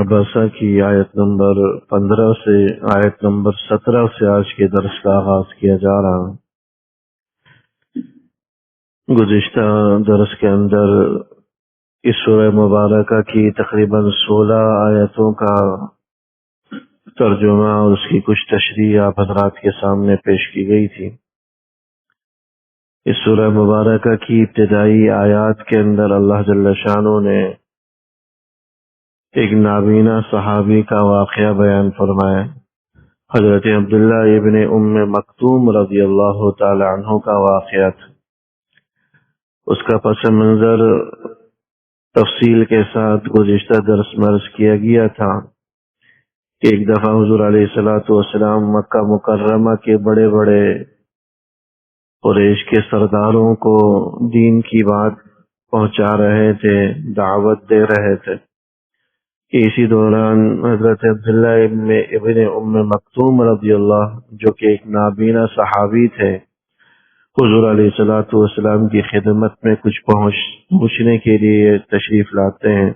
عبسہ کی آیت نمبر 15 سے آیت نمبر 17 سے آج کے درس کا آغاز کیا جا رہا ہے۔ گزشتہ درس کے اندر اس سورہ مبارکہ کی تقریباً 16 آیتوں کا ترجمہ اور اس کی کچھ تشریح آپ حضرات کے سامنے پیش کی گئی تھی۔ اس سورہ مبارکہ کی ابتدائی آیات کے اندر اللہ جل شانہ نے ایک نابینا صحابی کا واقعہ بیان فرمایا۔ حضرت عبداللہ ابن ام مکتوم رضی اللہ تعالی عنہ کا واقعہ تھا۔ اس کا پس منظر تفصیل کے ساتھ گزشتہ درس میں عرض کیا گیا تھا کہ ایک دفعہ حضور علیہ الصلوۃ والسلام مکہ مکرمہ کے بڑے بڑے قریش کے سرداروں کو دین کی بات پہنچا رہے تھے، دعوت دے رہے تھے۔ اسی دوران حضرت عبداللہ ابن ام مکتوم رضی اللہ، جو کہ ایک نابینا صحابی تھے، حضور علیہ الصلوۃ والسلام کی خدمت میں کچھ پہنچنے کے لیے تشریف لاتے ہیں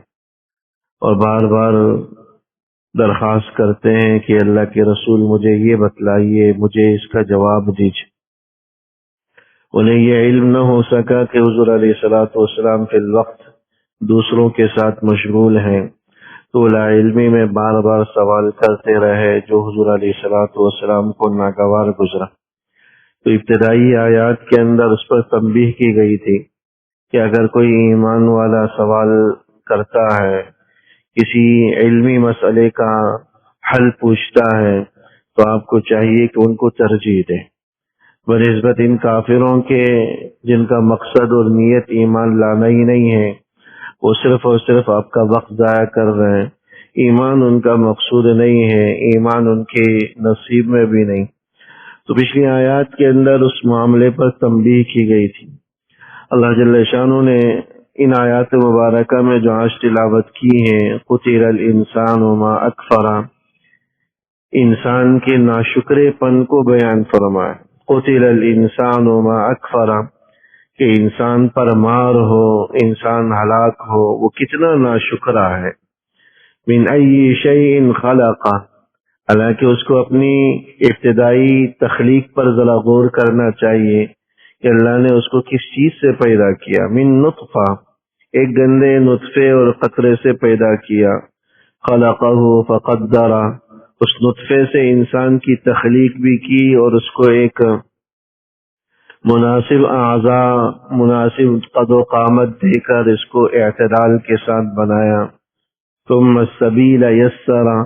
اور بار بار درخواست کرتے ہیں کہ اللہ کے رسول مجھے یہ بتلائیے، مجھے اس کا جواب دیجیے۔ انہیں یہ علم نہ ہو سکا کہ حضور علیہ الصلوۃ والسلام فی الوقت دوسروں کے ساتھ مشغول ہیں، تو لا علمی میں بار بار سوال کرتے رہے جو حضور علیہ الصلوۃ والسلام کو ناگوار گزرا۔ تو ابتدائی آیات کے اندر اس پر تنبیہ کی گئی تھی کہ اگر کوئی ایمان والا سوال کرتا ہے، کسی علمی مسئلے کا حل پوچھتا ہے، تو آپ کو چاہیے کہ ان کو ترجیح دیں بنسبت ان کافروں کے جن کا مقصد اور نیت ایمان لانا ہی نہیں ہے، وہ صرف اور صرف آپ کا وقت ضائع کر رہے ہیں۔ ایمان ان کا مقصود نہیں ہے، ایمان ان کے نصیب میں بھی نہیں۔ تو پچھلی آیات کے اندر اس معاملے پر تنبیہ کی گئی تھی۔ اللہ جل شانہ نے ان آیات مبارکہ میں جو آج تلاوت کی ہیں، قتل الانسان ما اکفر، انسان کے ناشکرے پن کو بیان فرمایا۔ قتل الانسان ما اکفر، کہ انسان پر مار ہو، انسان ہلاک ہو، وہ کتنا ناشکرا ہے۔ من ای شیء خلقہ، حالانکہ اس کو اپنی ابتدائی تخلیق پر ذرا غور کرنا چاہیے کہ اللہ نے اس کو کس چیز سے پیدا کیا۔ من نطفہ، ایک گندے نطفے اور قطرے سے پیدا کیا۔ خلقہ فقدرہ، اس نطفے سے انسان کی تخلیق بھی کی اور اس کو ایک مناسب اعضاء، مناسب قد و قامت دے کر اس کو اعتدال کے ساتھ بنایا۔ ثم السبیل یسرا،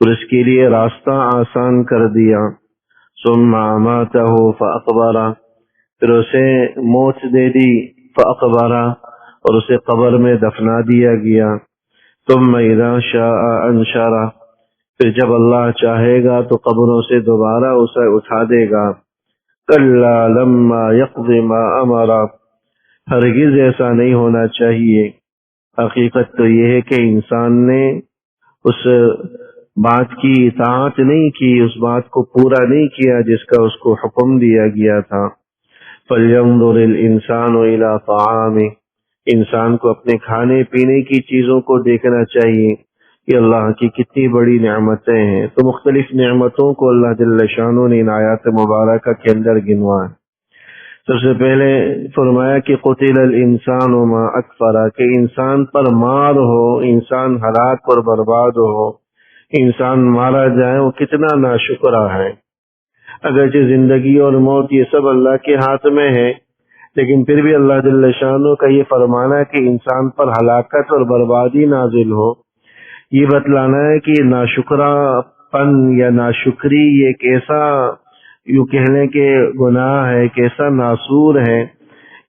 اور اس کے لیے راستہ آسان کر دیا۔ ثم اماتہ فاقبرہ، پھر اسے موت دے دی، فاقبرہ، اور اسے قبر میں دفنا دیا گیا۔ ثم اذا شاء انشرہ، پھر جب اللہ چاہے گا تو قبروں سے دوبارہ اسے اٹھا دے گا۔ کلا لما یقض ما امر، ہرگز ایسا نہیں ہونا چاہیے۔ حقیقت تو یہ ہے کہ انسان نے اس بات کی اطاعت نہیں کی، اس بات کو پورا نہیں کیا جس کا اس کو حکم دیا گیا تھا۔ فَلْيَنظُرِ الْإِنسَانُ إِلَىٰ طَعَامِهِ، انسان کو اپنے کھانے پینے کی چیزوں کو دیکھنا چاہیے کہ اللہ کی کتنی بڑی نعمتیں ہیں۔ تو مختلف نعمتوں کو اللہ جل شانہ نے ان آیات مبارکہ کے اندر گنوا ہے۔ سب سے پہلے فرمایا کہ قتل الانسان ما اکفر، کہ انسان پر مار ہو، انسان ہلاک اور برباد ہو، انسان مارا جائے، وہ کتنا ناشکرا ہے۔ اگرچہ زندگی اور موت یہ سب اللہ کے ہاتھ میں ہے، لیکن پھر بھی اللہ جل شانہ کا یہ فرمانا کہ انسان پر ہلاکت اور بربادی نازل ہو، یہ بتلانا ہے کہ ناشکرا پن یا ناشکری یہ ایک ایسا یوں کہنے کے گناہ ہے، ایک ایسا ناسور ہے،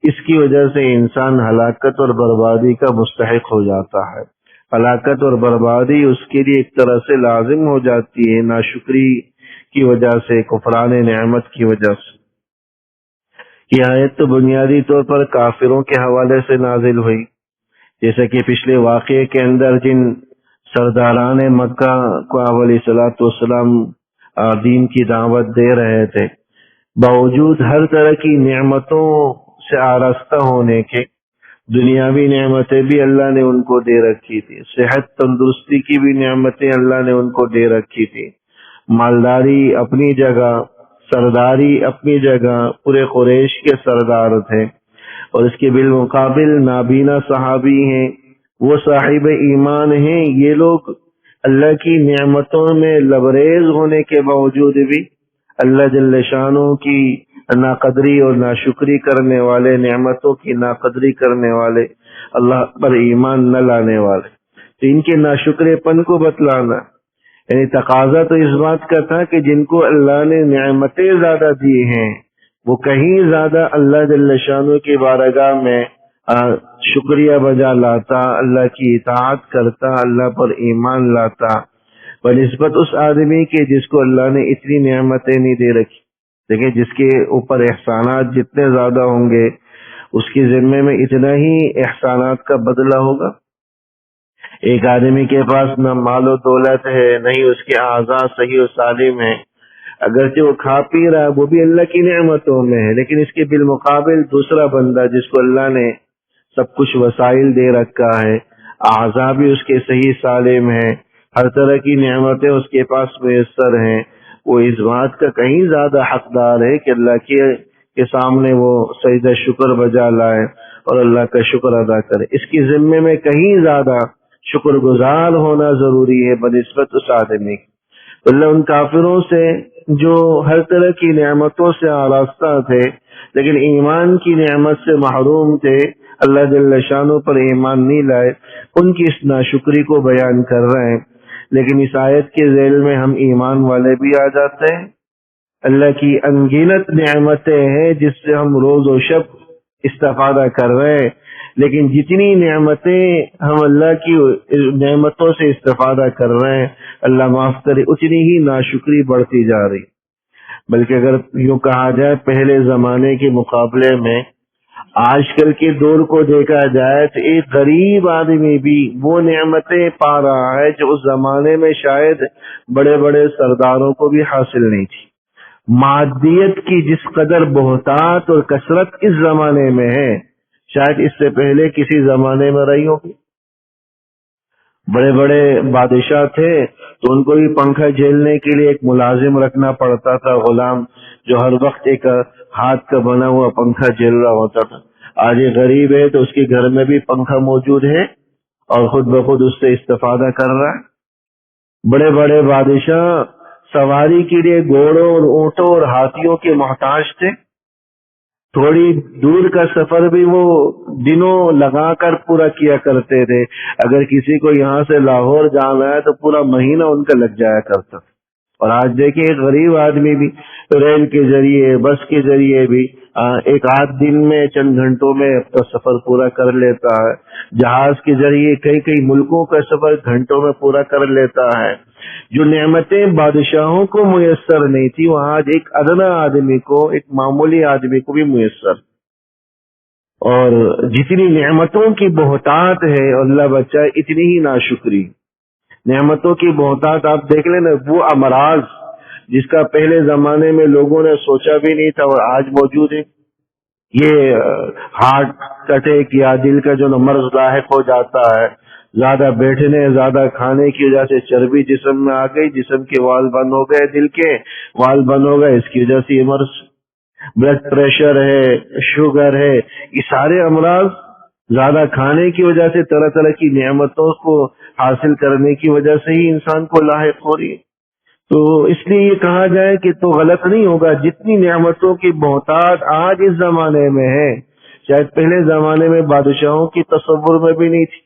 اس کی وجہ سے انسان ہلاکت اور بربادی کا مستحق ہو جاتا ہے۔ ہلاکت اور بربادی اس کے لیے ایک طرح سے لازم ہو جاتی ہے ناشکری کی وجہ سے، کفران نعمت کی وجہ سے۔ یہ آیت تو بنیادی طور پر کافروں کے حوالے سے نازل ہوئی، جیسا کہ پچھلے واقعے کے اندر جن سرداران مکہ کو آپ علیہ الصلوۃ والسلام دین کی دعوت دے رہے تھے، باوجود ہر طرح کی نعمتوں سے آراستہ ہونے کے، دنیاوی نعمتیں بھی اللہ نے ان کو دے رکھی تھی، صحت تندرستی کی بھی نعمتیں اللہ نے ان کو دے رکھی تھی، مالداری اپنی جگہ، سرداری اپنی جگہ، پورے قریش کے سردار تھے، اور اس کے بالمقابل نابینا صحابی ہیں، وہ صاحب ایمان ہیں، یہ لوگ اللہ کی نعمتوں میں لبریز ہونے کے باوجود بھی اللہ جل شانہ کی ناقدری اور ناشکری کرنے والے، نعمتوں کی ناقدری کرنے والے، اللہ پر ایمان نہ لانے والے، تو ان کے ناشکرے پن کو بتلانا، یعنی تقاضا تو اس بات کا تھا کہ جن کو اللہ نے نعمتیں زیادہ دی ہیں وہ کہیں زیادہ اللہ جل شانہ کی بارگاہ میں شکریہ بجا لاتا، اللہ کی اطاعت کرتا، اللہ پر ایمان لاتا، بنسبت اس آدمی کے جس کو اللہ نے اتنی نعمتیں نہیں دے رکھی۔ دیکھیں، جس کے اوپر احسانات جتنے زیادہ ہوں گے اس کے ذمے میں اتنا ہی احسانات کا بدلہ ہوگا۔ ایک آدمی کے پاس نہ مال و دولت ہے، نہ ہی اس کے اعضاء صحیح و سالم ہیں، اگرچہ وہ کھا پی رہا ہے وہ بھی اللہ کی نعمتوں میں ہے، لیکن اس کے بالمقابل دوسرا بندہ جس کو اللہ نے سب کچھ وسائل دے رکھا ہے، اعضاء بھی اس کے صحیح سالم ہیں، ہر طرح کی نعمتیں اس کے پاس میسر ہیں، وہ اس بات کا کہیں زیادہ حقدار ہے کہ اللہ کے سامنے وہ سجدہ شکر بجا لائے اور اللہ کا شکر ادا کرے۔ اس کی ذمے میں کہیں زیادہ شکر گزار ہونا ضروری ہے بنسبت اس آدمی کی۔ اللہ ان کافروں سے جو ہر طرح کی نعمتوں سے آراستہ تھے لیکن ایمان کی نعمت سے محروم تھے، اللہ جل شانہ پر ایمان نہیں لائے، ان کی اس ناشکری کو بیان کر رہے ہیں۔ لیکن اس آیت کے ذیل میں ہم ایمان والے بھی آ جاتے ہیں۔ اللہ کی انگنت نعمتیں ہیں جس سے ہم روز و شب استفادہ کر رہے ہیں، لیکن جتنی نعمتیں ہم اللہ کی نعمتوں سے استفادہ کر رہے ہیں، اللہ معاف کرے، اتنی ہی ناشکری بڑھتی جا رہی۔ بلکہ اگر یوں کہا جائے پہلے زمانے کے مقابلے میں آج کل کے دور کو دیکھا جائے تو ایک غریب آدمی بھی وہ نعمتیں پا رہا ہے جو اس زمانے میں شاید بڑے بڑے سرداروں کو بھی حاصل نہیں تھی۔ مادیت کی جس قدر بہتات اور کثرت اس زمانے میں ہے شاید اس سے پہلے کسی زمانے میں رہی ہوگی۔ بڑے بڑے بادشاہ تھے تو ان کو بھی پنکھا جھیلنے کے لیے ایک ملازم رکھنا پڑتا تھا، غلام، جو ہر وقت ایک ہاتھ کا بنا ہوا پنکھا جھیل رہا ہوتا تھا۔ آج یہ غریب ہے تو اس کے گھر میں بھی پنکھا موجود ہے اور خود بخود اس سے استفادہ کر رہا ہے۔ بڑے بڑے بادشاہ سواری کے لیے گھوڑوں اور اونٹوں اور ہاتھیوں کے محتاج تھے، تھوڑی دور کا سفر بھی وہ دنوں لگا کر پورا کیا کرتے تھے۔ اگر کسی کو یہاں سے لاہور جانا ہے تو پورا مہینہ ان کا لگ جایا کرتا۔ اور آج دیکھیں ایک غریب آدمی بھی ریل کے ذریعے، بس کے ذریعے بھی ایک آدھ دن میں چند گھنٹوں میں اپنا سفر پورا کر لیتا ہے، جہاز کے ذریعے کئی کئی ملکوں کا سفر گھنٹوں میں پورا کر لیتا ہے۔ جو نعمتیں بادشاہوں کو میسر نہیں تھی وہ آج ایک ادنا آدمی کو، ایک معمولی آدمی کو بھی میسر۔ اور جتنی نعمتوں کی بہتات ہے اللہ بچائے اتنی ہی ناشکری۔ نعمتوں کی بہتات آپ دیکھ لیں نا، وہ امراض جس کا پہلے زمانے میں لوگوں نے سوچا بھی نہیں تھا اور آج موجود ہے، یہ ہارٹ اٹیک یا دل کا جو مرض لاحق ہو جاتا ہے، زیادہ بیٹھنے زیادہ کھانے کی وجہ سے چربی جسم میں آ گئی، جسم کے وال بند ہو گئے، دل کے وال بند ہو گئے، اس کی وجہ سے یہ مرض، بلڈ پریشر ہے، شوگر ہے، یہ سارے امراض زیادہ کھانے کی وجہ سے، طرح طرح کی نعمتوں کو حاصل کرنے کی وجہ سے ہی انسان کو لاحق ہو رہی ہے۔ تو اس لیے یہ کہا جائے کہ تو غلط نہیں ہوگا، جتنی نعمتوں کی بہتات آج اس زمانے میں ہے شاید پہلے زمانے میں بادشاہوں کی تصور میں بھی نہیں تھی،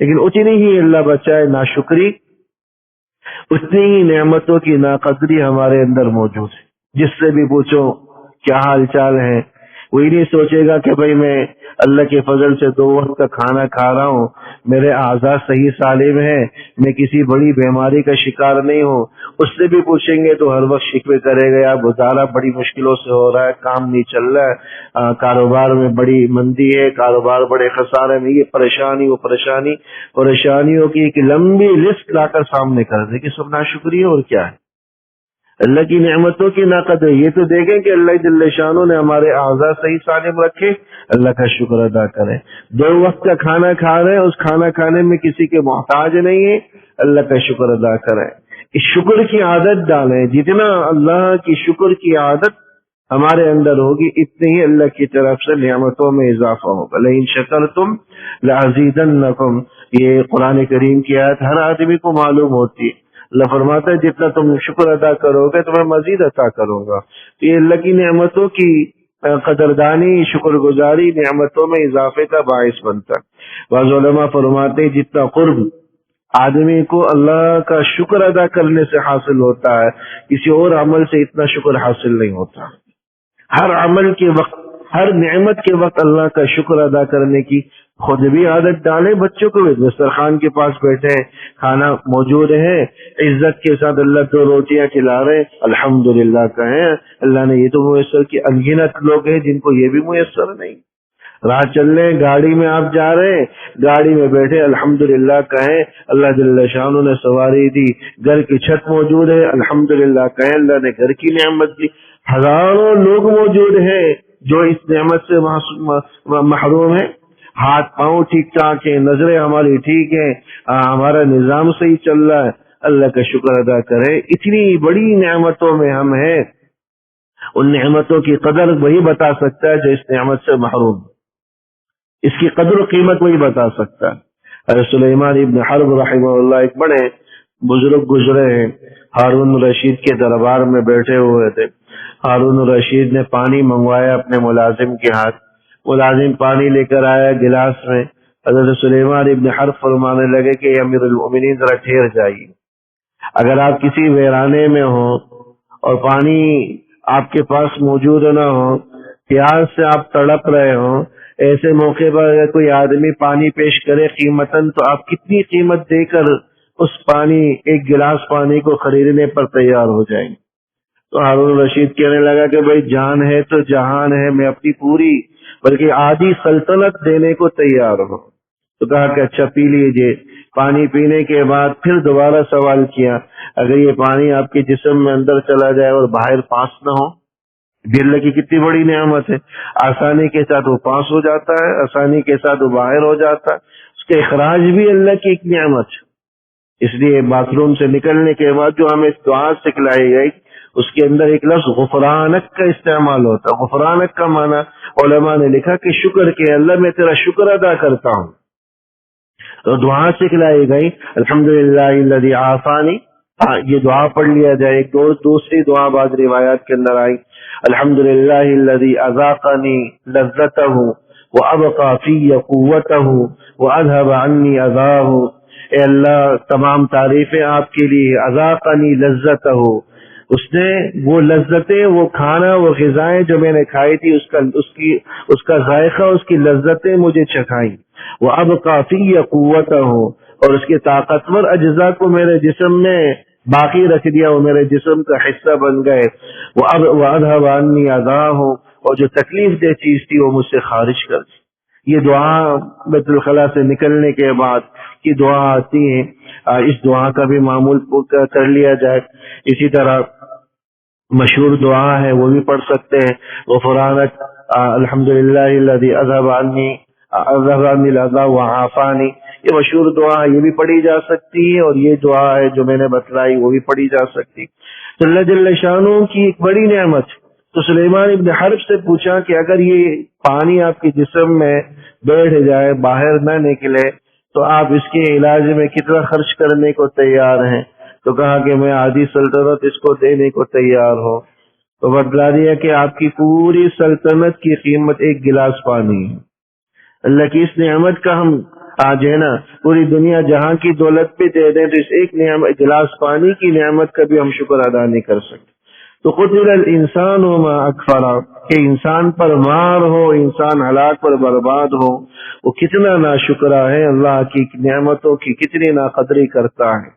لیکن اتنی ہی اللہ بچائے ناشکری، اتنی ہی نعمتوں کی ناقدری ہمارے اندر موجود ہے۔ جس سے بھی پوچھو کیا حال چال ہے، وہی نہیں سوچے گا کہ بھئی میں اللہ کے فضل سے 2 وقت کا کھانا کھا رہا ہوں، میرے اعضاء صحیح سالم ہیں، میں کسی بڑی بیماری کا شکار نہیں ہوں۔ اس سے بھی پوچھیں گے تو ہر وقت شکوے کرے گا، یا گزارا بڑی مشکلوں سے ہو رہا ہے، کام نہیں چل رہا ہے، کاروبار میں بڑی مندی ہے، کاروبار بڑے خسارے میں، یہ پریشانی وہ پریشانی، پریشانیوں کی ایک لمبی لسٹ لا کر سامنے کر دے کہ سب ناشکری ہے اور کیا ہے۔ اللہ کی نعمتوں کی ناقدری. یہ تو دیکھیں کہ اللہ جل شانہ نے ہمارے اعضاء صحیح سالم رکھے, اللہ کا شکر ادا کریں. 2 وقت کا کھانا کھا رہے ہیں, اس کھانا کھانے میں کسی کے محتاج نہیں ہے, اللہ کا شکر ادا کریں. اس شکر کی عادت ڈالیں. جتنا اللہ کی شکر کی عادت ہمارے اندر ہوگی اتنے ہی اللہ کی طرف سے نعمتوں میں اضافہ ہوگا. لئن شکرتم لازیدنکم, یہ قرآن کریم کی آیت ہر آدمی کو معلوم ہوتی ہے. اللہ فرماتا ہے جتنا تم شکر ادا کرو گے تمہیں مزید عطا کروں گا. تو یہ اللہ کی نعمتوں کی قدردانی, شکر گزاری نعمتوں میں اضافے کا باعث بنتا ہے. بعض علماء فرماتے ہیں جتنا قرب آدمی کو اللہ کا شکر ادا کرنے سے حاصل ہوتا ہے, کسی اور عمل سے اتنا شکر حاصل نہیں ہوتا. ہر عمل کے وقت, ہر نعمت کے وقت اللہ کا شکر ادا کرنے کی خود بھی عادت ڈالیں. بچوں کو بھی دسترخوان کے پاس بیٹھے, کھانا موجود ہے, عزت کے ساتھ اللہ 2 روٹیاں کھلا رہے, الحمدللہ کہیں. اللہ نے یہ تو میسر کی, انگنت لوگ ہیں جن کو یہ بھی میسر نہیں. راہ چل رہے, گاڑی میں آپ جا رہے ہیں, گاڑی میں بیٹھے الحمدللہ کہیں, اللہ جل شانہ نے سواری دی. گھر کی چھت موجود ہے, الحمدللہ کہیں, اللہ نے گھر کی نعمت دی. ہزاروں لوگ موجود ہیں جو اس نعمت سے محروم ہیں. ہاتھ پاؤں ٹھیک ٹھاک ہیں, نظریں ہماری ٹھیک ہیں, ہمارا نظام صحیح چل رہا ہے, اللہ کا شکر ادا کرے. اتنی بڑی نعمتوں میں ہم ہیں. ان نعمتوں کی قدر وہی بتا سکتا ہے جو اس نعمت سے محروم, اس کی قدر و قیمت وہی بتا سکتا ہے. حضرت سلیمان ابن حرب رحمہ اللہ ایک بڑے بزرگ گزرے ہیں, ہارون رشید کے دربار میں بیٹھے ہوئے تھے. ہارون رشید نے پانی منگوایا اپنے ملازم کے ہاتھ. ملازم پانی لے کر آیا گلاس میں. حضرت سلیمان ابن حرب فرمانے لگے کہ امیر المؤمنین ذرا ٹھہر جائیے. اگر آپ کسی ویرانے میں ہوں اور پانی آپ کے پاس موجود نہ ہو, پیاس سے آپ تڑپ رہے ہوں, ایسے موقع پر اگر کوئی آدمی پانی پیش کرے قیمتاً, تو آپ کتنی قیمت دے کر اس پانی, ایک گلاس پانی کو خریدنے پر تیار ہو جائیں گے؟ تو ہارون رشید کہنے لگا کہ بھائی جان ہے تو جہان ہے, میں اپنی پوری بلکہ آدھی سلطنت دینے کو تیار ہوں. تو کہا کہ اچھا پی لیجیے. پانی پینے کے بعد پھر دوبارہ سوال کیا, اگر یہ پانی آپ کے جسم میں اندر چلا جائے اور باہر پاس نہ ہو؟ اللہ کی کتنی بڑی نعمت ہے, آسانی کے ساتھ وہ پاس ہو جاتا ہے, آسانی کے ساتھ وہ باہر ہو جاتا ہے. اس کے اخراج بھی اللہ کی ایک نعمت ہے. اس لیے باتھ روم سے نکلنے کے بعد جو ہمیں دعا سکھلائی گئی, اس کے اندر ایک لفظ غفرانک کا استعمال ہوتا ہے. غفرانک کا معنی علماء نے لکھا کہ شکر کے, اللہ میں تیرا شکر ادا کرتا ہوں. تو دعا سکھلائی گئی الحمدللہ الذی عافانی, یہ دعا پڑھ لیا جائے. ایک دوسری دعا بعض روایات کے اندر آئی, الحمدللہ الذی اذاقنی لذتہ وابقى فی قوتہ واذهب عنی اذاہ. اے اللہ تمام تعریفیں آپ کے لیے. اذاقنی لذتہ, اس نے وہ لذتیں, وہ کھانا, وہ غذائیں جو میں نے کھائی تھی اس کا ذائقہ, اس کی لذتیں مجھے چکھائیں. وابقى فی قوتہ, اور اس کے طاقتور اجزاء کو میرے جسم میں باقی رکھ دیا, وہ میرے جسم کا حصہ بن گئے. وَأَذْهَبَ عَنِّي عَذَاهُ, اور جو تکلیف دہ چیز تھی وہ مجھ سے خارج کر دی. یہ دعا بیت الخلاء سے نکلنے کے بعد کی دعا آتی ہے. اس دعا کا بھی معمول کر لیا جائے. اسی طرح مشہور دعا ہے وہ بھی پڑھ سکتے ہیں, غفرانک الحمدللہ الذی اذهب عنی الاذى وعافانی. یہ مشہور دعا ہے, یہ بھی پڑھی جا سکتی ہے, اور یہ دعا ہے جو میں نے بتلائی وہ بھی پڑھی جا سکتی. تو اللہ جل شانہ کی ایک بڑی نعمت. تو سلیمان ابن حرب سے پوچھا کہ اگر یہ پانی آپ کے جسم میں بیٹھ جائے, باہر نہ نکلے, تو آپ اس کے علاج میں کتنا خرچ کرنے کو تیار ہیں؟ تو کہا کہ میں آدھی سلطنت اس کو دینے کو تیار ہوں. تو بتلا دیا کہ آپ کی پوری سلطنت کی قیمت ایک گلاس پانی ہے. اللہ کی اس نعمت کا ہم آج ہے نا پوری دنیا جہاں کی دولت پہ دے دیں تو اس ایک نعمت, گلاس پانی کی نعمت کا بھی ہم شکر ادا نہیں کر سکتے. تو قتل الانسان ما اکفرا, کہ انسان پر مار ہو, انسان ہلاک پر برباد ہو, وہ کتنا ناشکرا ہے, اللہ کی نعمتوں کی کتنی ناقدری کرتا ہے.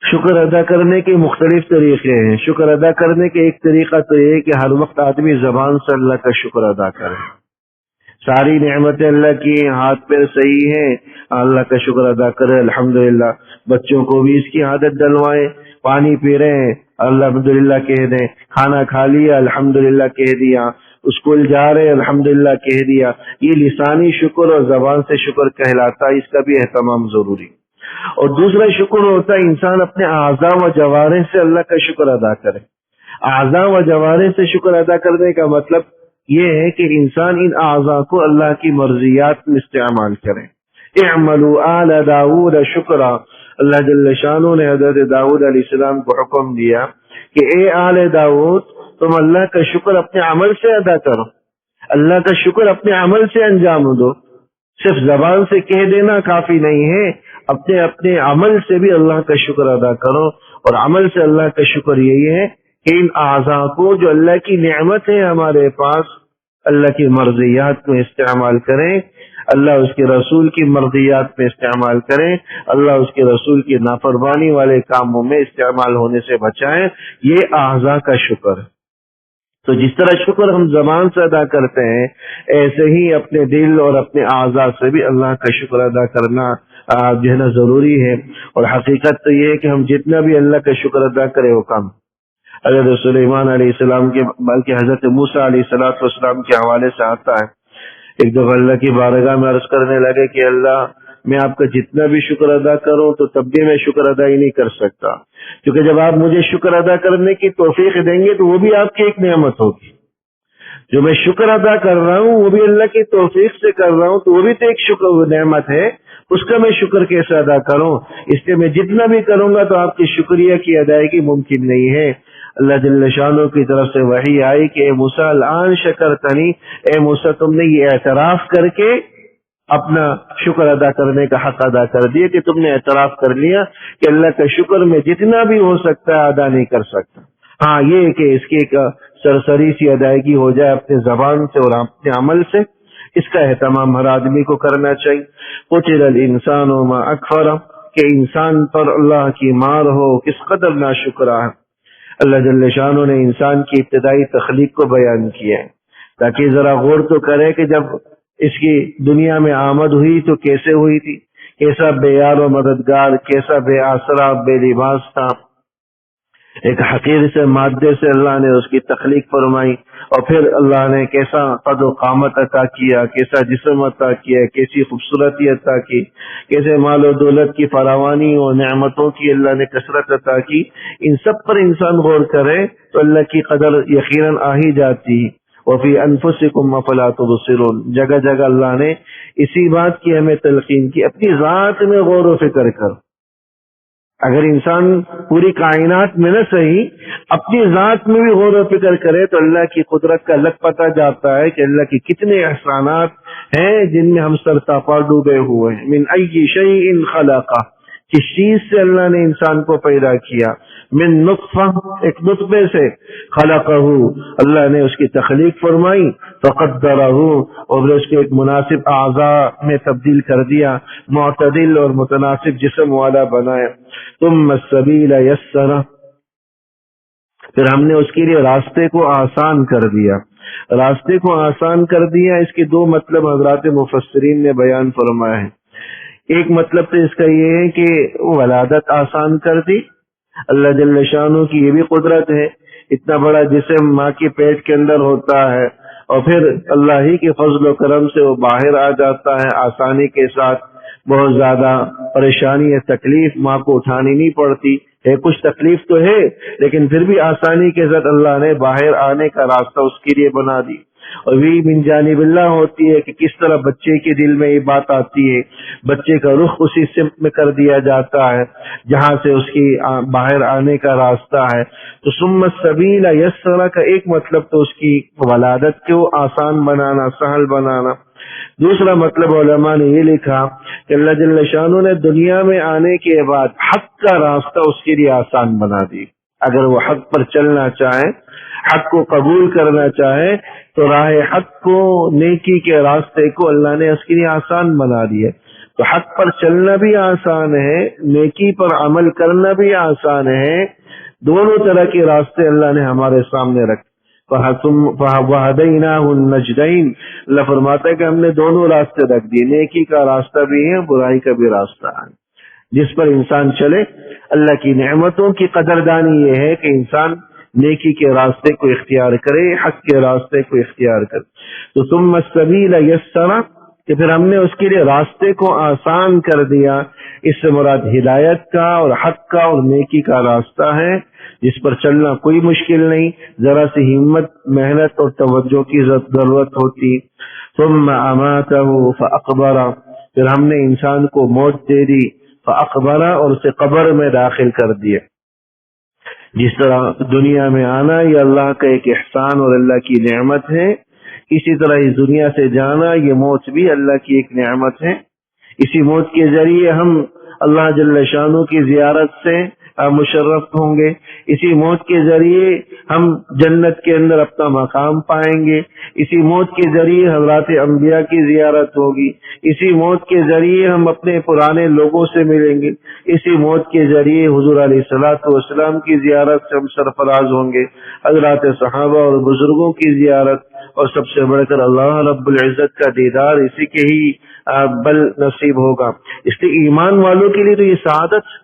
شکر ادا کرنے کے مختلف طریقے ہیں. شکر ادا کرنے کے ایک طریقہ تو یہ ہے کہ ہر وقت آدمی زبان سے اللہ کا شکر ادا کرے. ساری نعمتیں اللہ کی، ہاتھ پیر صحیح ہیں، اللہ کا شکر ادا کرے الحمدللہ۔ بچوں کو بھی اس کی عادت ڈلوائیں، پانی پی رہے ہیں الحمدللہ کہہ دیں، کھانا کھا لیا الحمدللہ کہہ دیا، اسکول جا رہے الحمدللہ کہہ دیا۔ یہ لسانی شکر اور زبان سے شکر کہلاتا ہے، اس کا بھی اہتمام ضروری۔ اور دوسرا شکر ہوتا ہے انسان اپنے اعضاء و جوارح سے اللہ کا شکر ادا کرے۔ اعضاء و جوارح سے شکر ادا کرنے کا مطلب یہ ہے کہ انسان ان اعضاء کو اللہ کی مرضیات میں استعمال کرے۔ اعملوا آل داود شکرا، اللہ جل شانہ نے حضرت داؤد علیہ السلام کو حکم دیا کہ اے آل داؤد تم اللہ کا شکر اپنے عمل سے ادا کرو، اللہ کا شکر اپنے عمل سے انجام دو۔ صرف زبان سے کہہ دینا کافی نہیں ہے، اپنے عمل سے بھی اللہ کا شکر ادا کرو۔ اور عمل سے اللہ کا شکر یہی ہے کہ ان اعضاء کو جو اللہ کی نعمت ہے ہمارے پاس، اللہ کی مرضیات میں استعمال کریں، اللہ اس کے رسول کی مرضیات میں استعمال کریں، اللہ اس کے رسول کی نافرمانی والے کاموں میں استعمال ہونے سے بچائیں۔ یہ اعضاء کا شکر ہے۔ تو جس طرح شکر ہم زبان سے ادا کرتے ہیں، ایسے ہی اپنے دل اور اپنے اعضاء سے بھی اللہ کا شکر ادا کرنا جو ہے نا ضروری ہے۔ اور حقیقت تو یہ ہے کہ ہم جتنا بھی اللہ کا شکر ادا کرے وہ کم۔ حضرت سلیمان علیہ السلام کے بلکہ حضرت موسیٰ علیہ السلام کے حوالے سے آتا ہے، ایک دفعہ اللہ کی بارگاہ میں عرض کرنے لگے کہ اللہ میں آپ کا جتنا بھی شکر ادا کروں تو تب بھی میں شکر ادا ہی نہیں کر سکتا، کیونکہ جب آپ مجھے شکر ادا کرنے کی توفیق دیں گے تو وہ بھی آپ کی ایک نعمت ہوگی۔ جو میں شکر ادا کر رہا ہوں وہ بھی اللہ کی توفیق سے کر رہا ہوں، تو وہ بھی تو ایک شکر نعمت ہے، اس کا میں شکر کیسے ادا کروں؟ اس لیے میں جتنا بھی کروں گا تو آپ کی شکریہ کی ادائیگی ممکن نہیں ہے۔ اللہ جل شانہ کی طرف سے وحی آئی کہ اے موسیٰ الآن شکرتنی، اے موسیٰ تم نے یہ اعتراف کر کے اپنا شکر ادا کرنے کا حق ادا کر دیا کہ تم نے اعتراف کر لیا کہ اللہ کا شکر میں جتنا بھی ہو سکتا ہے ادا نہیں کر سکتا۔ ہاں یہ کہ اس کی ایک سرسری سی ادائیگی ہو جائے اپنے زبان سے اور اپنے عمل سے، اس کا اہتمام ہر آدمی کو کرنا چاہیے۔ قتل الانسان ما اکفر، کہ انسان پر اللہ کی مار ہو کس قدر ناشکرا ہے۔ اللہ جل شانہ نے انسان کی ابتدائی تخلیق کو بیان کیا ہے تاکہ ذرا غور تو کرے کہ جب اس کی دنیا میں آمد ہوئی تو کیسے ہوئی تھی، کیسا بے یار و مددگار، کیسا بے آسرا بے لباس تھا۔ ایک حقیر سے مادے سے اللہ نے اس کی تخلیق فرمائی، اور پھر اللہ نے کیسا قد و قامت عطا کیا، کیسا جسم عطا کیا، کیسی خوبصورتی عطا کی، کیسے مال و دولت کی فراوانی اور نعمتوں کی اللہ نے کثرت عطا کی۔ ان سب پر انسان غور کرے تو اللہ کی قدر یقیناً آ ہی جاتی۔ وفی انفسکم افلا تبصرون، جگہ جگہ اللہ نے اسی بات کی ہمیں تلقین کی، اپنی ذات میں غور و فکر کر۔ اگر انسان پوری کائنات میں نہ صحیح اپنی ذات میں بھی غور و فکر کرے تو اللہ کی قدرت کا لگ پتہ جاتا ہے کہ اللہ کی کتنے احسانات ہیں جن میں ہم سرتاپا ڈوبے ہوئے ہیں۔ من ای شیء خلقہ، کس چیز سے اللہ نے انسان کو پیدا کیا؟ من نطفہ، ایک نطفے سے، خلقہ، اللہ نے اس کی تخلیق فرمائی، فقدرہ، اور پھر اس کے ایک مناسب اعضاء میں تبدیل کر دیا، معتدل اور متناسب جسم والا بنایا۔ ثم السبیل یسرہ، پھر ہم نے اس کے لیے راستے کو آسان کر دیا۔ راستے کو آسان کر دیا، اس کے دو مطلب حضرات مفسرین نے بیان فرمایا ہے۔ ایک مطلب تو اس کا یہ ہے کہ ولادت آسان کر دی، اللہ جل شانہ کی یہ بھی قدرت ہے، اتنا بڑا جسم ماں کے پیٹ کے اندر ہوتا ہے اور پھر اللہ ہی کے فضل و کرم سے وہ باہر آ جاتا ہے آسانی کے ساتھ، بہت زیادہ پریشانی یا تکلیف ماں کو اٹھانی نہیں پڑتی ہے، کچھ تکلیف تو ہے لیکن پھر بھی آسانی کے ساتھ اللہ نے باہر آنے کا راستہ اس کے لیے بنا دی۔ اور بھی من جانب اللہ ہوتی ہے کہ کس طرح بچے کے دل میں یہ بات آتی ہے، بچے کا رخ اسی سمت میں کر دیا جاتا ہے جہاں سے اس کی باہر آنے کا راستہ ہے۔ تو ثم السبیل یسرا کا ایک مطلب تو اس کی ولادت کو آسان بنانا، سہل بنانا۔ دوسرا مطلب علماء نے یہ لکھا کہ اللہ جل شانہ نے دنیا میں آنے کے بعد حق کا راستہ اس کے لیے آسان بنا دی۔ اگر وہ حق پر چلنا چاہے، حق کو قبول کرنا چاہے تو راہ حق کو، نیکی کے راستے کو اللہ نے اس کے لیے آسان بنا دیا۔ تو حق پر چلنا بھی آسان ہے، نیکی پر عمل کرنا بھی آسان ہے، دونوں طرح کے راستے اللہ نے ہمارے سامنے رکھے۔ وَهَدَيْنَاهُ النَّجْدَيْنِ، اللہ فرماتا ہے کہ ہم نے دونوں راستے رکھ دیے، نیکی کا راستہ بھی ہے، برائی کا بھی راستہ ہے، جس پر انسان چلے۔ اللہ کی نعمتوں کی قدردانی یہ ہے کہ انسان نیکی کے راستے کو اختیار کرے، حق کے راستے کو اختیار کرے۔ تو ثم السبیل یسرا، کہ پھر ہم نے اس کے لیے راستے کو آسان کر دیا۔ اس سے مراد ہدایت کا اور حق کا اور نیکی کا راستہ ہے، جس پر چلنا کوئی مشکل نہیں، ذرا سی ہمت، محنت اور توجہ کی ضرورت ہوتی۔ ثم اماتہ فاقبرہ، پھر ہم نے انسان کو موت دے دی، فاقبرہ، اور اسے قبر میں داخل کر دیا۔ جس طرح دنیا میں آنا یہ اللہ کا ایک احسان اور اللہ کی نعمت ہے، اسی طرح اس دنیا سے جانا یہ موت بھی اللہ کی ایک نعمت ہے۔ اسی موت کے ذریعے ہم اللہ جل شانہ کی زیارت سے مشرف ہوں گے، اسی موت کے ذریعے ہم جنت کے اندر اپنا مقام پائیں گے، اسی موت کے ذریعے حضرات انبیاء کی زیارت ہوگی، اسی موت کے ذریعے ہم اپنے پرانے لوگوں سے ملیں گے، اسی موت کے ذریعے حضور علیہ الصلوۃ والسلام کی زیارت سے ہم سرفراز ہوں گے، حضرات صحابہ اور بزرگوں کی زیارت، اور سب سے بڑھ کر اللہ رب العزت کا دیدار اسی کے ہی بل نصیب ہوگا۔ اس لیے ایمان والوں کے لیے تو یہ سعادت،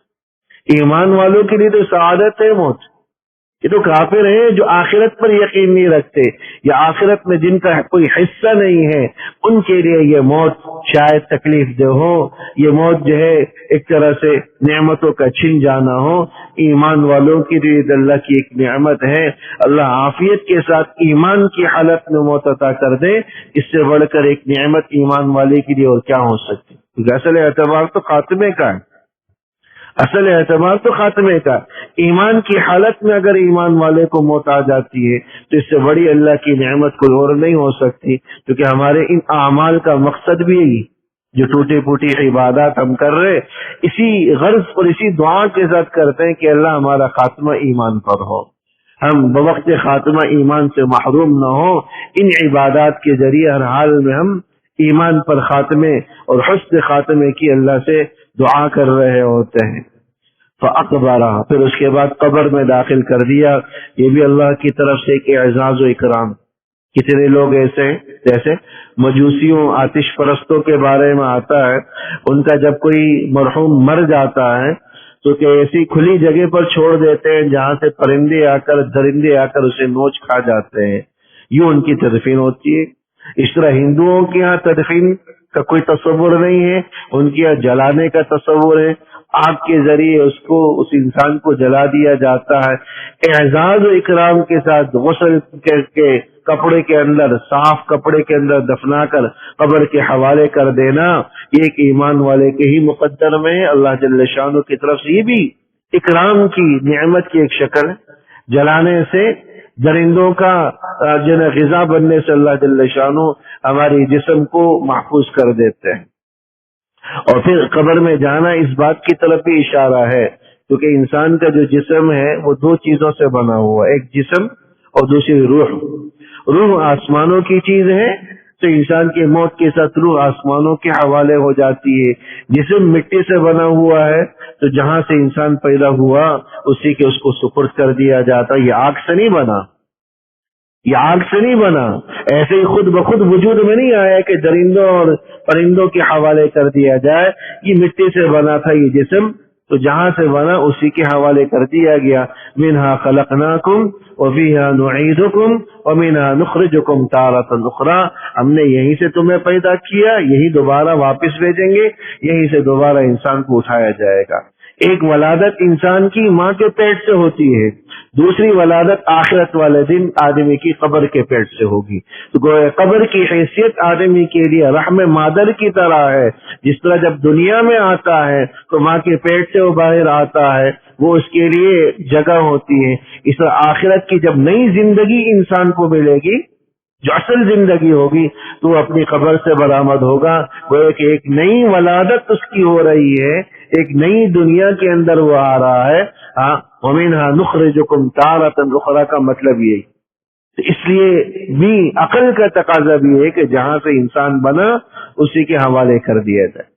ایمان والوں کے لیے تو سعادت ہے موت۔ یہ تو کافر ہیں جو آخرت پر یقین نہیں رکھتے یا آخرت میں جن کا کوئی حصہ نہیں ہے، ان کے لیے یہ موت شاید تکلیف دہ ہو، یہ موت جو ہے ایک طرح سے نعمتوں کا چھن جانا ہو۔ ایمان والوں کے لیے اللہ کی ایک نعمت ہے، اللہ عافیت کے ساتھ ایمان کی حالت میں موت عطا کر دے، اس سے بڑھ کر ایک نعمت ایمان والے کے لیے اور کیا ہو سکتی؟ کیونکہ اصل اعتبار تو خاتمے کا ہے، اصل اعتبار تو خاتمے کا۔ ایمان کی حالت میں اگر ایمان والے کو موت آ جاتی ہے تو اس سے بڑی اللہ کی نعمت کوئی اور نہیں ہو سکتی، کیونکہ ہمارے ان اعمال کا مقصد بھی یہی، جو ٹوٹی پھوٹی عبادات ہم کر رہے اسی غرض اور اسی دعا کے ساتھ کرتے ہیں کہ اللہ ہمارا خاتمہ ایمان پر ہو، ہم بوقت خاتمہ ایمان سے محروم نہ ہو۔ ان عبادات کے ذریعے ہر حال میں ہم ایمان پر خاتمے اور حسن خاتمے کی اللہ سے دعا کر رہے ہوتے ہیں۔ فاقبرہ، پھر اس کے بعد قبر میں داخل کر دیا، یہ بھی اللہ کی طرف سے ایک اعزاز و اکرام۔ کتنے لوگ ایسے جیسے مجوسیوں آتش پرستوں کے بارے میں آتا ہے، ان کا جب کوئی مرحوم مر جاتا ہے تو کہ ایسی کھلی جگہ پر چھوڑ دیتے ہیں جہاں سے پرندے آ کر درندے آ کر اسے نوچ کھا جاتے ہیں، یوں ان کی تدفین ہوتی ہے۔ اس طرح ہندوؤں کے یہاں تدفین کا کوئی تصور نہیں ہے، ان کے یہاں جلانے کا تصور ہے، آگ کے ذریعے اس انسان کو جلا دیا جاتا ہے۔ اعزاز و اکرام کے ساتھ غسل کے کپڑے کے اندر، صاف کپڑے کے اندر دفنا کر قبر کے حوالے کر دینا، یہ ایک ایمان والے کے ہی مقدر میں ہے۔ اللہ جل شانہ کی طرف سے یہ بھی اکرام کی نعمت کی ایک شکل ہے۔ جلانے سے درندوں کا غذا بننے سے اللہ جل شانہ ہماری جسم کو محفوظ کر دیتے ہیں۔ اور پھر قبر میں جانا اس بات کی طرف بھی اشارہ ہے، کیونکہ انسان کا جو جسم ہے وہ دو چیزوں سے بنا ہوا ہے، ایک جسم اور دوسری روح۔ روح آسمانوں کی چیز ہے تو انسان کی موت کے ساتھ روح آسمانوں کے حوالے ہو جاتی ہے۔ جسم مٹی سے بنا ہوا ہے تو جہاں سے انسان پیدا ہوا اسی کے اس کو سپرد کر دیا جاتا۔ یہ آگ سے نہیں بنا، یہ آگ سے نہیں بنا، ایسے ہی خود بخود وجود میں نہیں آیا کہ درندوں اور پرندوں کے حوالے کر دیا جائے۔ یہ مٹی سے بنا تھا یہ جسم، تو جہاں سے بنا اسی کے حوالے کر دیا گیا۔ منہا خلقناکم وفیہا نعیدکم ومنہا نخرجکم تارۃ اخری، ہم نے یہیں سے تمہیں پیدا کیا، یہی دوبارہ واپس بھیجیں گے، یہیں سے دوبارہ انسان کو اٹھایا جائے گا۔ ایک ولادت انسان کی ماں کے پیٹ سے ہوتی ہے، دوسری ولادت آخرت والے دن آدمی کی قبر کے پیٹ سے ہوگی۔ تو گویا قبر کی حیثیت آدمی کے لیے رحم مادر کی طرح ہے۔ جس طرح جب دنیا میں آتا ہے تو ماں کے پیٹ سے وہ باہر آتا ہے، وہ اس کے لیے جگہ ہوتی ہے۔ اس طرح آخرت کی جب نئی زندگی انسان کو ملے گی، جو اصل زندگی ہوگی، تو وہ اپنی قبر سے برآمد ہوگا۔ وہ ایک نئی ولادت اس کی ہو رہی ہے، ایک نئی دنیا کے اندر وہ آ رہا ہے۔ وَمِنْهَا نُخْرِجُكُمْ تَارَةً أُخْرَىٰ کا مطلب یہی۔ تو اس لیے بھی عقل کا تقاضا بھی ہے کہ جہاں سے انسان بنا اسی کے حوالے کر دیا جائے۔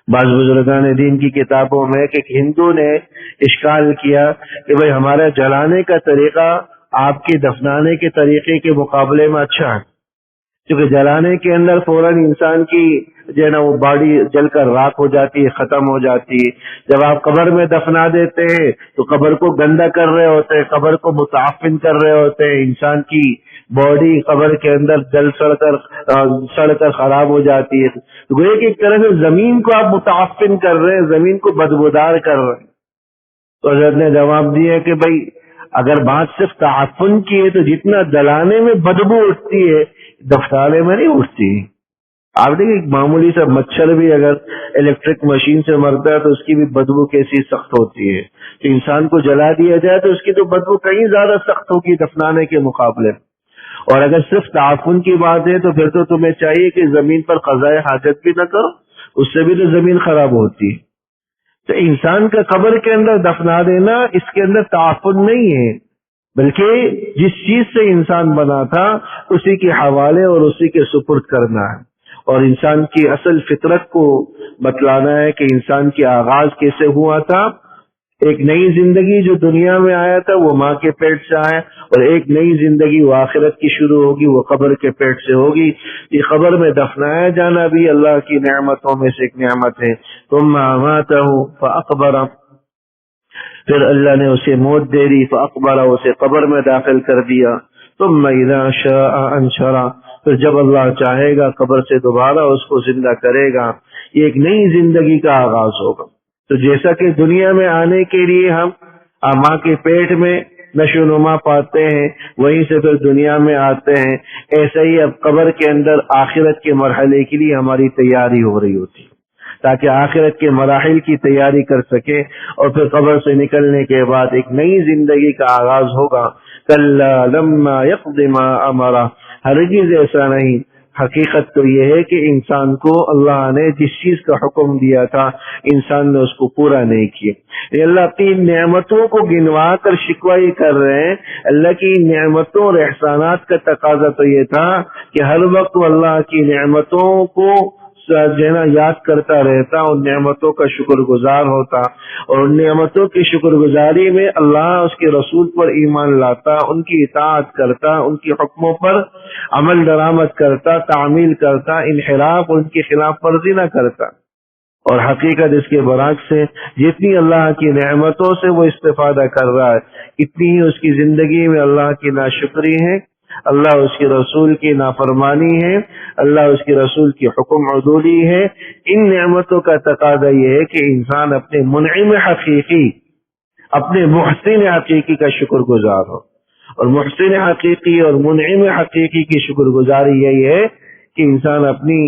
بعض بزرگان دین کی کتابوں میں کہ ایک ہندو نے اشکال کیا کہ بھئی ہمارا جلانے کا طریقہ آپ کے دفنانے کے طریقے کے مقابلے میں اچھا ہے، کیونکہ جلانے کے اندر فوراً انسان کی جو ہے نا وہ باڈی جل کر راکھ ہو جاتی ہے، ختم ہو جاتی ہے۔ جب آپ قبر میں دفنا دیتے ہیں تو قبر کو گندا کر رہے ہوتے ہیں، قبر کو متعفن کر رہے ہوتے ہیں، انسان کی باڈی قبر کے اندر جل سڑ کر خراب ہو جاتی ہے، تو گویا کہ ایک طرح سے زمین کو آپ متعفن کر رہے ہیں، زمین کو بدبودار کر رہے ہیں۔ تو حضرت نے جواب دیا کہ بھائی اگر بات صرف تعفن کی ہے تو جتنا جلانے میں بدبو اٹھتی ہے دفنانے میں نہیں اٹھتی۔ آپ دیکھیں ایک معمولی سا مچھر بھی اگر الیکٹرک مشین سے مرتا ہے تو اس کی بھی بدبو کیسی سخت ہوتی ہے، تو انسان کو جلا دیا جائے تو اس کی تو بدبو کہیں زیادہ سخت ہوگی دفنانے کے مقابلے میں۔ اور اگر صرف تعفن کی بات ہے تو پھر تو تمہیں چاہیے کہ زمین پر قضائے حاجت بھی نہ کرو، اس سے بھی تو زمین خراب ہوتی ہے۔ تو انسان کا قبر کے اندر دفنا دینا اس کے اندر تعفن نہیں ہے، بلکہ جس چیز سے انسان بنا تھا اسی کے حوالے اور اسی کے سپرد کرنا ہے، اور انسان کی اصل فطرت کو بتلانا ہے کہ انسان کی آغاز کیسے ہوا تھا۔ ایک نئی زندگی جو دنیا میں آیا تھا وہ ماں کے پیٹ سے آیا، اور ایک نئی زندگی وہ آخرت کی شروع ہوگی، وہ قبر کے پیٹ سے ہوگی۔ یہ قبر میں دفنایا جانا بھی اللہ کی نعمتوں میں سے ایک نعمت ہے۔ ثم اماتہ فاقبرہ، پھر اللہ نے اسے موت دے دی، فاقبرہ، اسے قبر میں داخل کر دیا۔ ثم اذا شاء انشرہ، پھر جب اللہ چاہے گا قبر سے دوبارہ اس کو زندہ کرے گا۔ یہ ایک نئی زندگی کا آغاز ہوگا۔ تو جیسا کہ دنیا میں آنے کے لیے ہم ماں کے پیٹ میں نشو نما پاتے ہیں، وہیں سے پھر دنیا میں آتے ہیں، ایسا ہی اب قبر کے اندر آخرت کے مرحلے کے لیے ہماری تیاری ہو رہی ہوتی ہے، تاکہ آخرت کے مراحل کی تیاری کر سکے، اور پھر قبر سے نکلنے کے بعد ایک نئی زندگی کا آغاز ہوگا۔ کلا لما یقض ما امرہ، ہرگز ایسا نہیں، حقیقت تو یہ ہے کہ انسان کو اللہ نے جس چیز کا حکم دیا تھا انسان نے اس کو پورا نہیں کیا۔ یہ اللہ کی نعمتوں کو گنوا کر شکوہ یہ کر رہے ہیں۔ اللہ کی نعمتوں اور احسانات کا تقاضا تو یہ تھا کہ ہر وقت وہ اللہ کی نعمتوں کو یاد کرتا رہتا، ان نعمتوں کا شکر گزار ہوتا، اور ان نعمتوں کی شکر گزاری میں اللہ اس کے رسول پر ایمان لاتا، ان کی اطاعت کرتا، ان کے حکموں پر عمل درآمد کرتا، تعمیل کرتا، انحراف اور ان کی خلاف ورزی نہ کرتا۔ اور حقیقت اس کے برعکس سے جتنی اللہ کی نعمتوں سے وہ استفادہ کر رہا ہے اتنی ہی اس کی زندگی میں اللہ کی ناشکری ہے، اللہ اس کے رسول کی نافرمانی ہے، اللہ اس کے رسول کی حکم عدولی ہے۔ ان نعمتوں کا تقاضا یہ ہے کہ انسان اپنے منعم حقیقی، اپنے محسن حقیقی کا شکر گزار ہو، اور محسن حقیقی اور منعم حقیقی کی شکر گزاری یہی ہے کہ انسان اپنی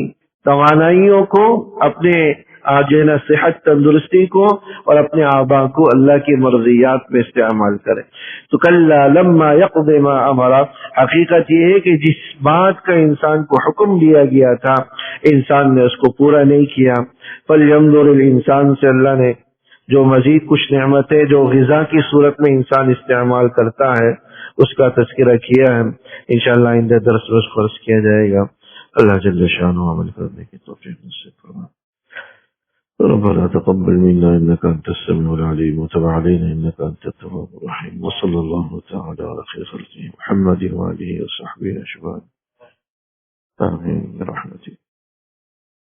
توانائیوں کو، اپنے صحت تندرستی کو اور اپنے اعضاء کو اللہ کی مرضیات میں استعمال کرے۔ تو کلا لما یقض ما امرہ، حقیقت یہ ہے کہ جس بات کا انسان کو حکم دیا گیا تھا انسان نے اس کو پورا نہیں کیا۔ فلینظر الانسان سے اللہ نے جو مزید کچھ نعمتیں جو غذا کی صورت میں انسان استعمال کرتا ہے اس کا تذکرہ کیا ہے، انشاءاللہ آئندہ درس روز فرض کیا جائے گا۔ اللہ جل شانہ عمل کرنے کی توفیق نصیب فرمائے۔ ربنا تقبل منا انك انت السميع العليم وتب علينا انك انت التواب الرحيم، وصلى الله تعالى على خير خلقه محمد وآله وصحبه اجمعين، آمين برحمتك۔